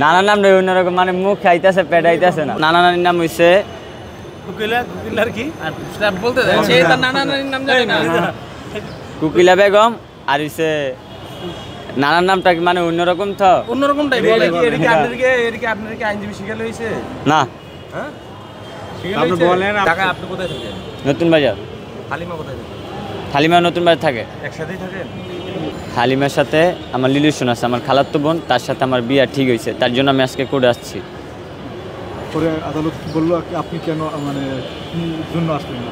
নানার নাম নেই অন্যরকম, মানে মুখ খাইতেছে পেট আইতেছে না। নানা নানির নাম হইছে কুকিলা বেগম। আর হইছে নানার নামটা মানে অন্যরকম তো, অন্যরকম টাইপ আইনজীবী শিখালে হয়েছে না। আপনি বলেন আপনি কোথায় থাকেন? নতুন বাজার। হালিমা কোথায় থাকে? হালিমা নতুন বাজার থাকে। একসাথেই থাকেন? হালিমার সাথে আমার রিলেশন আছে, আমার খালাতো বোন, তার সাথে আমার বিয়া ঠিক হয়েছে, তার জন্য আমি আজকে কোর্টে আসছি। পরে আদালত বললো আপনি কেন মানে কি জন্য আসলেন?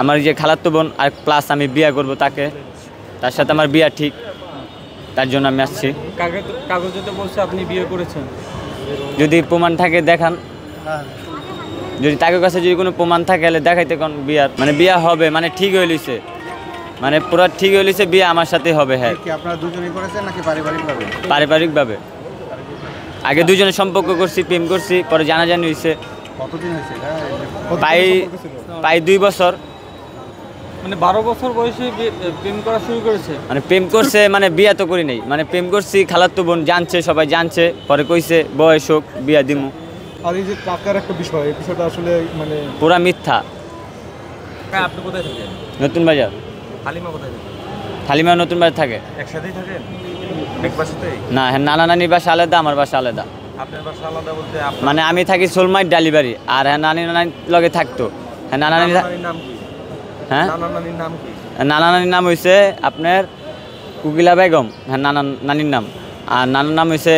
আমার যে খালাতো বোন আর প্লাস আমি বিয়া করব তাকে, তার সাথে আমার বিয়া ঠিক, তার জন্য আমি আসছি। কাগজে তো বলছে আপনি বিয়ে করেছেন, যদি প্রমাণ থাকে দেখান, যদি তাদের কাছে যদি কোনো প্রমাণ থাকে তাহলে দেখাইতে কোন বিয়ার মানে বিয়া হবে, মানে ঠিক হয়ে লিছে, মানে পুরো ঠিক হয়ে লিছে, বিয়ে আমার সাথে হবে। হ্যাঁ। কি আপনারা দুজনেই করেছেন নাকি পারিবারিকভাবে? পারিবারিকভাবে। আগে দুজনে সম্পর্ক করছি, প্রেম করছি, পরে জানাজানি হয়েছে। কতদিন হয়েছে এটা? প্রায় 2 বছর। মানে 12 বছর বয়সে প্রেম করা শুরু করেছে? মানে প্রেম করছে, মানে বিয়া তো করি নাই, মানে প্রেম করছি, খালাতো বোন জানছে, সবাই জানছে, পরে কইছে বয়স হোক বিয়া দিমু। আর এই যে টাকার একটা বিষয়, এই বিষয়টা আসলে মানে পুরা মিথ্যা। আপনি কোথায় থাকেন? নতুন বাজার। হালিমা কোথায় থাকে? হালিমা নতুন বাজার থাকে। একসাথেই থাকেন? এক বাসাতেই? না, হ্যাঁ, নানা নানির বাসা আলাদা, আমার বাসা আলাদা। আপনার বাসা আলাদা বলতে মানে আমি থাকি সোলমাইট ডালিবাড়ি, আর হ্যাঁ নানি নানির লগে থাকতো। হ্যাঁ নানা নানি। নাম কি? হ্যাঁ নানা নানির নাম কি? নানা নানির নাম হয়েছে আপনার কুকিলা বেগম, হ্যাঁ নানা নানির নাম। আর নানার নাম হয়েছে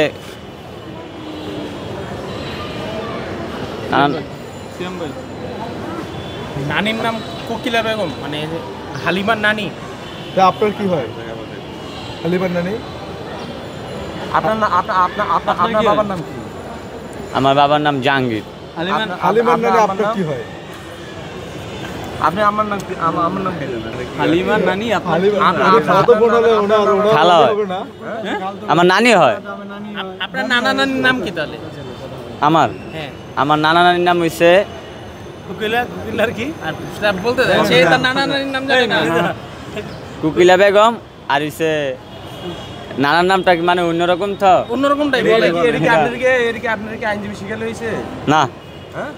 নানির নাম কোকিলা বেগম, মানে হালিমার নানি। আপনার কি হয়? হালিমার নানি। আপনার বাবার নাম কি? আমার বাবার নাম জাহাঙ্গীর। হালিমার নানি আপনার কি হয়? আপনি আমার নাম কি? আমার নাম কি? হালিমার নানি খালা হয়। আমার নানি হয়। আপনার নানা নানির নাম কি তাহলে? আমার নানা নানির নাম হয়েছে কুকিলার কি? আর বলতে দেন, সে তার নানা নানির নাম জানে না। কুকিলা বেগম। আর হইছে নানার নামটা মানে অন্যরকম তো, অন্যরকম টাইপ। আপনাদেরকে আইনজীবী শিখালে হয়েছে না। হ্যাঁ।